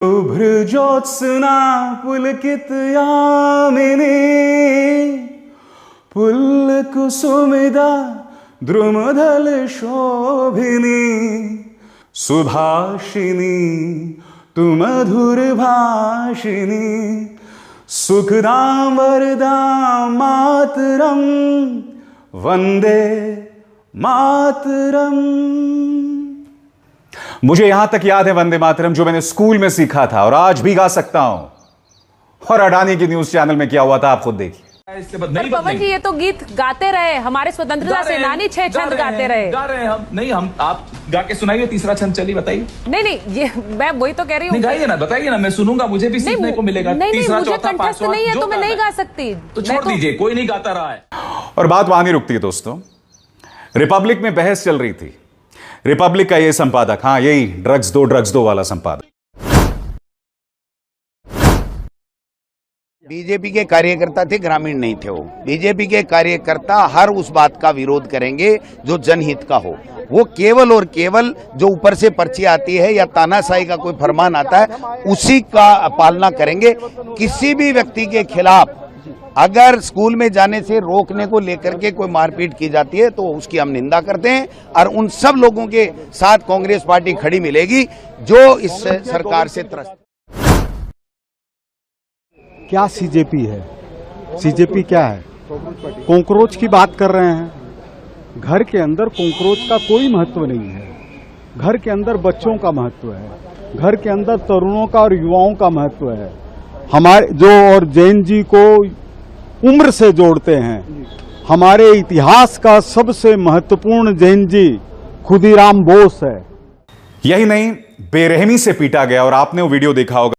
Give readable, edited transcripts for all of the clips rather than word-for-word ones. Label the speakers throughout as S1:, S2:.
S1: शुभ्र ज्योत्स्ना पुलकित यामिनी पुल्लकुसुमिदा द्रुमदल शोभिनी सुभाषिनी तु मधुर भाषिनी सुखदां वरदां मातरम वंदे मातरम। मुझे यहां तक याद है वंदे मातरम जो मैंने स्कूल में सीखा था और आज भी गा सकता हूं। और अडानी की न्यूज चैनल में क्या हुआ था आप खुद देखिए।
S2: पवन जी ये तो गीत गाते रहे, हमारे स्वतंत्रता सेनानी 6 छंद गाते रहे।
S3: गा रहे हैं हम, नहीं हम आप गा के सुनाइए तीसरा छंद, चलिए बताइए।
S2: नहीं ये मैं वही तो कह रही हूँ।
S3: गाइए ना, बताइए ना, मैं सुनूंगा, मुझे भी सीखने को मिलेगा। तीसरा चौथा पांचवा
S2: नहीं है तो मैं नहीं गा सकती,
S3: तो छोड़ दीजिए, कोई नहीं गाता रहा है।
S1: और बात वहां नहीं रुकती है दोस्तों। रिपब्लिक में बहस चल रही थी। रिपब्लिक का ये संपादक, हाँ यही ड्रग्स दो वाला संपादक,
S4: बीजेपी के कार्यकर्ता थे, ग्रामीण नहीं थे वो। बीजेपी के कार्यकर्ता हर उस बात का विरोध करेंगे जो जनहित का हो। वो केवल और केवल जो ऊपर से पर्ची आती है या तानाशाही का कोई फरमान आता है उसी का पालना करेंगे। किसी भी व्यक्ति के खिलाफ अगर स्कूल में जाने से रोकने को लेकर के कोई मारपीट की जाती है तो उसकी हम निंदा करते हैं और उन सब लोगों के साथ कांग्रेस पार्टी खड़ी मिलेगी जो इस सरकार से त्रस्त।
S5: क्या सीजेपी है? सीजेपी क्या है? कॉकरोच की बात कर रहे हैं। घर के अंदर कॉकरोच का कोई महत्व नहीं है। घर के अंदर बच्चों का महत्व है, घर के अंदर तरुणों का और युवाओं का महत्व है। हमारे जो और जैन जी को उम्र से जोड़ते हैं। हमारे इतिहास का सबसे महत्वपूर्ण जैन जी खुदीराम बोस है।
S1: यही नहीं, बेरहमी से पीटा गया और आपने वो वीडियो देखा होगा।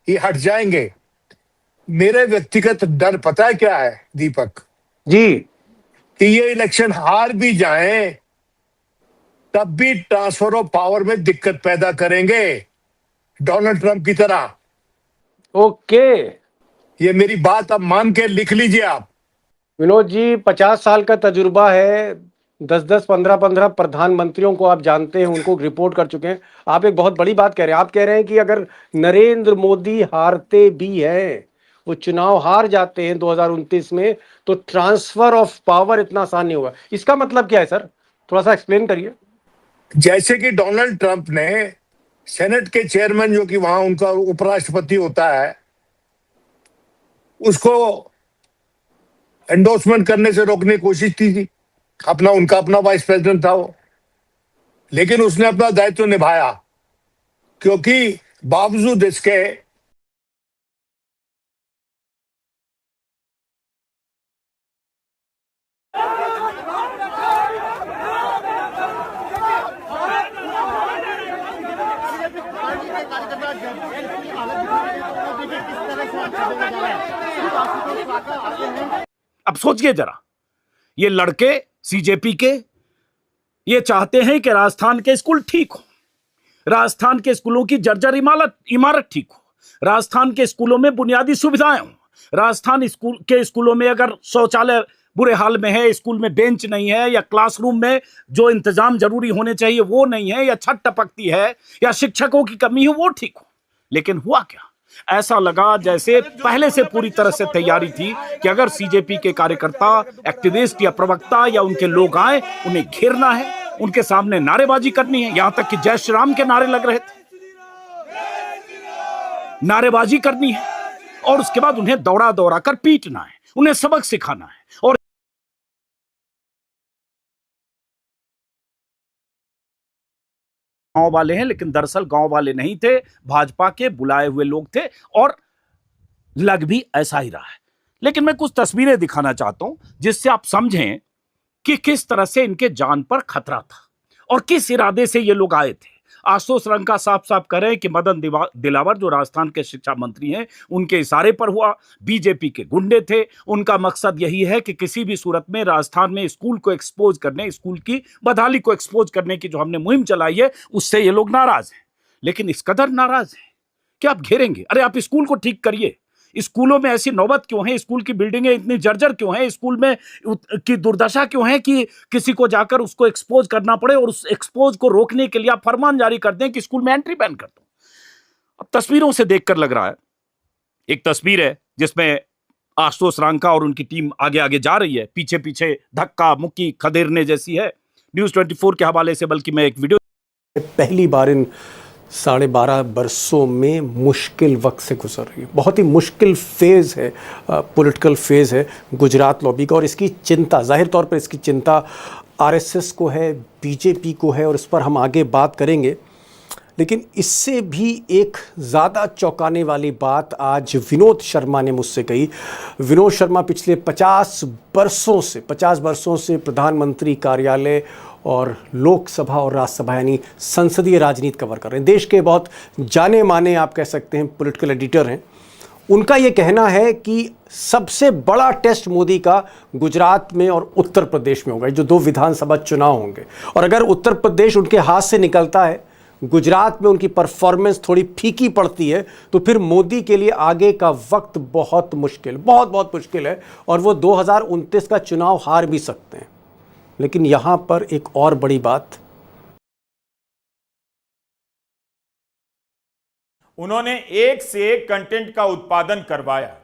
S6: ये हट जाएंगे। मेरे व्यक्तिगत डर पता है क्या है दीपक
S4: जी,
S6: कि ये इलेक्शन हार भी जाएं तब भी ट्रांसफर ऑफ पावर में दिक्कत पैदा करेंगे, डोनाल्ड ट्रंप की तरह।
S7: ओके
S6: ये मेरी बात अब मान के लिख लीजिए आप।
S7: विनोद जी, 50 साल का तजुर्बा है, 10-10, 15-15 प्रधानमंत्रियों को आप जानते हैं, उनको रिपोर्ट कर चुके हैं। आप एक बहुत बड़ी बात कह रहे हैं। आप कह रहे हैं कि अगर नरेंद्र मोदी हारते भी हैं, वो चुनाव हार जाते हैं 2029 में, तो ट्रांसफर ऑफ पावर इतना आसान नहीं होगा। इसका मतलब क्या है सर? थोड़ा सा एक्सप्लेन करिए।
S6: जैसे कि डोनाल्ड ट्रंप ने सेनेट के चेयरमैन, जो कि वहां उनका उपराष्ट्रपति होता है, उसको एंडोर्समेंट करने से रोकने की कोशिश की थी। उनका अपना वाइस प्रेसिडेंट था वो, लेकिन उसने अपना दायित्व निभाया, क्योंकि बावजूद इसके
S8: अब सोचिए जरा, ये लड़के सीजेपी के ये चाहते हैं कि राजस्थान के स्कूल ठीक हो, राजस्थान के स्कूलों की जर्जर इमारत ठीक हो, राजस्थान के स्कूलों में बुनियादी सुविधाएं हो, राजस्थान के स्कूलों में अगर शौचालय बुरे हाल में है, स्कूल में बेंच नहीं है, या क्लासरूम में जो इंतजाम जरूरी होने चाहिए वो नहीं है, या छत टपकती है, या शिक्षकों की कमी हो, वो ठीक हो। लेकिन हुआ क्या? ऐसा लगा जैसे पहले से पूरी तरह से तैयारी थी कि अगर सीजेपी के कार्यकर्ता, एक्टिविस्ट या प्रवक्ता या उनके लोग आए, उन्हें घेरना है, उनके सामने नारेबाजी करनी है। यहां तक कि जय श्री राम के नारे लग रहे थे, नारेबाजी करनी है, और उसके बाद उन्हें दौड़ा कर पीटना है, उन्हें सबक सिखाना है। और गांव वाले हैं, लेकिन दरअसल गांव वाले नहीं थे, भाजपा के बुलाए हुए लोग थे, और लग भी ऐसा ही रहा है। लेकिन मैं कुछ तस्वीरें दिखाना चाहता हूं जिससे आप समझें कि किस तरह से इनके जान पर खतरा था और किस इरादे से ये लोग आए थे। आशुतोष रंका साफ साफ कह रहे हैं कि मदन दिलावर जो राजस्थान के शिक्षा मंत्री हैं, उनके इशारे पर हुआ, बीजेपी के गुंडे थे। उनका मकसद यही है कि किसी भी सूरत में राजस्थान में स्कूल को एक्सपोज करने, स्कूल की बदहाली को एक्सपोज करने की जो हमने मुहिम चलाई है, उससे ये लोग नाराज हैं। लेकिन इस कदर नाराज हैं कि आप घेरेंगे। अरे आप स्कूल को ठीक करिए, स्कूलों में ऐसी नौबत क्यों है, स्कूल की बिल्डिंगें इतनी जर्जर क्यों है, स्कूल में की दुर्दशा क्यों है कि किसी को जाकर उसको एक्सपोज करना पड़े और उस एक्सपोज को रोकने के लिए आप फरमान जारी कर दें कि स्कूल में एंट्री बैन कर दो। अब तस्वीरों से देखकर लग रहा है, एक तस्वीर है जिसमें आशुतोष रांका और उनकी टीम आगे आगे जा रही है, पीछे पीछे धक्का मुक्की खदेड़ने जैसी है। न्यूज़ 24 के हवाले से बल्कि मैं एक वीडियो,
S7: पहली बार इन 12.5 बरसों में मुश्किल वक्त से गुजर रही है। बहुत ही मुश्किल फेज़ है, पॉलिटिकल फेज़ है गुजरात लॉबी का, और इसकी चिंता, जाहिर तौर पर इसकी चिंता आरएसएस को है, बीजेपी को है, और इस पर हम आगे बात करेंगे। लेकिन इससे भी एक ज़्यादा चौंकाने वाली बात आज विनोद शर्मा ने मुझसे कही। विनोद शर्मा पिछले 50 बरसों से प्रधानमंत्री कार्यालय और लोकसभा और राज्यसभा यानी संसदीय राजनीति कवर कर रहे हैं। देश के बहुत जाने माने, आप कह सकते हैं, पॉलिटिकल एडिटर हैं। उनका ये कहना है कि सबसे बड़ा टेस्ट मोदी का गुजरात में और उत्तर प्रदेश में होगा, जो 2 विधानसभा चुनाव होंगे। और अगर उत्तर प्रदेश उनके हाथ से निकलता है, गुजरात में उनकी परफॉर्मेंस थोड़ी फीकी पड़ती है, तो फिर मोदी के लिए आगे का वक्त बहुत मुश्किल है, और वो 2029 का चुनाव हार भी सकते हैं। लेकिन यहां पर एक और बड़ी बात,
S9: उन्होंने एक से एक कंटेंट का उत्पादन करवाया।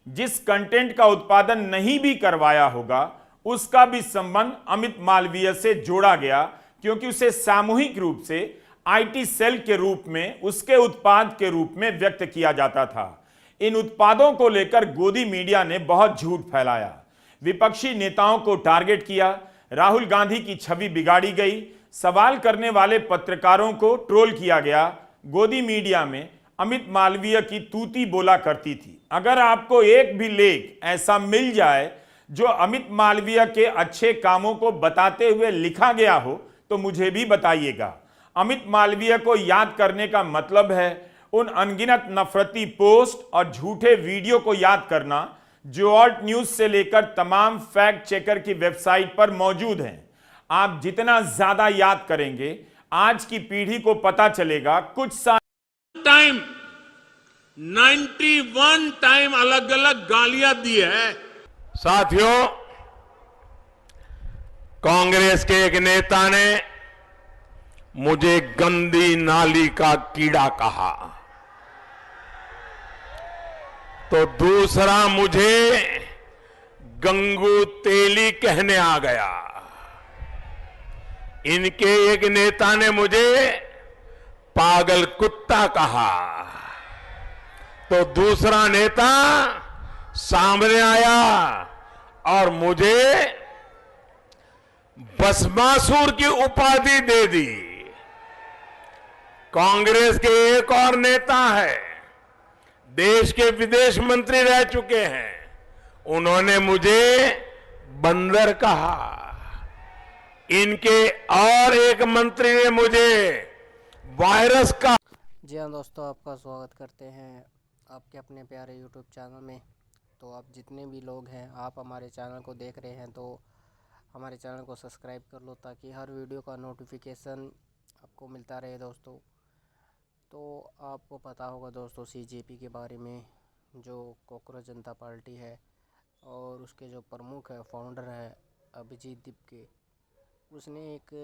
S9: जिस कंटेंट का उत्पादन नहीं भी करवाया होगा उसका भी संबंध अमित मालवीय से जोड़ा गया, क्योंकि उसे सामूहिक रूप से आईटी सेल के रूप में, उसके उत्पाद के रूप में व्यक्त किया जाता था। इन उत्पादों को लेकर गोदी मीडिया ने बहुत झूठ फैलाया, विपक्षी नेताओं को टारगेट किया, राहुल गांधी की छवि बिगाड़ी गई, सवाल करने वाले पत्रकारों को ट्रोल किया गया। गोदी मीडिया में अमित मालवीय की तूती बोला करती थी। अगर आपको एक भी लेख ऐसा मिल जाए जो अमित मालवीय के अच्छे कामों को बताते हुए लिखा गया हो तो मुझे भी बताइएगा। अमित मालवीय को याद करने का मतलब है उन अनगिनत नफरती पोस्ट और झूठे वीडियो को याद करना जो ऑल्ट न्यूज से लेकर तमाम फैक्ट चेकर की वेबसाइट पर मौजूद हैं। आप जितना ज्यादा याद करेंगे, आज की पीढ़ी को पता चलेगा कुछ
S10: टाइम 91 टाइम अलग अलग गालियां दी है।
S6: साथियों, कांग्रेस के एक नेता ने मुझे गंदी नाली का कीड़ा कहा, तो दूसरा मुझे गंगू तेली कहने आ गया। इनके एक नेता ने मुझे पागल कुत्ता कहा, तो दूसरा नेता सामने आया और मुझे भस्मासुर की उपाधि दे दी। कांग्रेस के एक और नेता है, देश के विदेश मंत्री रह चुके हैं, उन्होंने मुझे बंदर कहा। इनके और एक मंत्री ने मुझे वायरस का।
S11: जी हाँ दोस्तों, आपका स्वागत करते हैं आपके अपने प्यारे यूट्यूब चैनल में। तो आप जितने भी लोग हैं, आप हमारे चैनल को देख रहे हैं, तो हमारे चैनल को सब्सक्राइब कर लो ताकि हर वीडियो का नोटिफिकेशन आपको मिलता रहे दोस्तों। तो आपको पता होगा दोस्तों सीजेपी के बारे में, जो कॉकरोच जनता पार्टी है और उसके जो प्रमुख है, फाउंडर है अभिजीत दीपके, उसने एक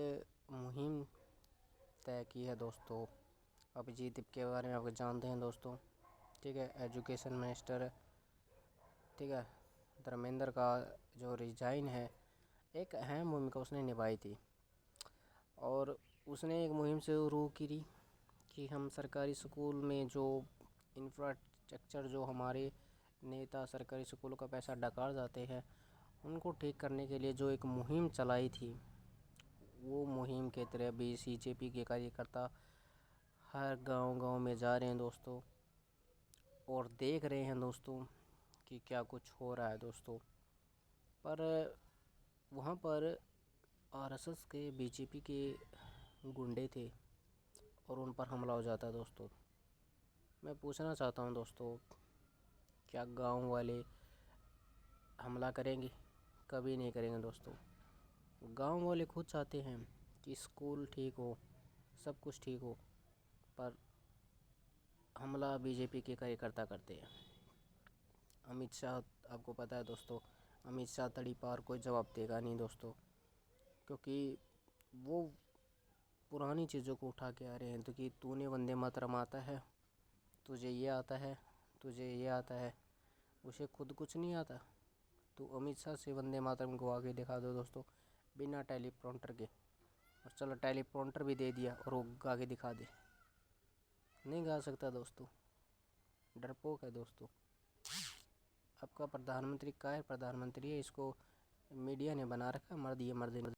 S11: मुहिम तय की है दोस्तों। अभिजीत दीपके के बारे में आप जानते हैं दोस्तों, ठीक है, एजुकेशन मिनिस्टर, ठीक है। धर्मेंद्र का जो रिजाइन है, एक अहम भूमिका उसने निभाई थी, और उसने एक मुहिम शुरू की कि हम सरकारी स्कूल में जो इंफ्रास्ट्रक्चर, जो हमारे नेता सरकारी स्कूलों का पैसा डकार जाते हैं, उनको ठीक करने के लिए जो एक मुहिम चलाई थी, वो मुहिम के तहत भी सीजेपी के कार्यकर्ता हर गांव-गांव में जा रहे हैं दोस्तों, और देख रहे हैं दोस्तों कि क्या कुछ हो रहा है दोस्तों। पर वहाँ पर आरएसएस के, बीजेपी के गुंडे थे और उन पर हमला हो जाता है दोस्तों। मैं पूछना चाहता हूँ दोस्तों, क्या गांव वाले हमला करेंगे? कभी नहीं करेंगे दोस्तों। गांव वाले खुद चाहते हैं कि स्कूल ठीक हो, सब कुछ ठीक हो, पर हमला बीजेपी के कार्यकर्ता करते हैं। अमित शाह, आपको पता है दोस्तों, अमित शाह तड़ी पार कोई जवाब देगा नहीं दोस्तों, क्योंकि वो पुरानी चीज़ों को उठा के आ रहे हैं। तो कि तूने वंदे मातरम आता है, तुझे ये आता है, तुझे ये आता है, उसे खुद कुछ नहीं आता। तो अमित शाह से वंदे मातरम को आगे दिखा दो दोस्तों, बिना टेलीप्रॉम्प्टर के। और चलो टेलीप्रॉम्प्टर भी दे दिया और वो गा के दिखा दे, नहीं गा सकता दोस्तों, डरपोक है दोस्तों। आपका प्रधानमंत्री का है, प्रधानमंत्री है, इसको मीडिया ने बना रखा, मर्द ये मर्द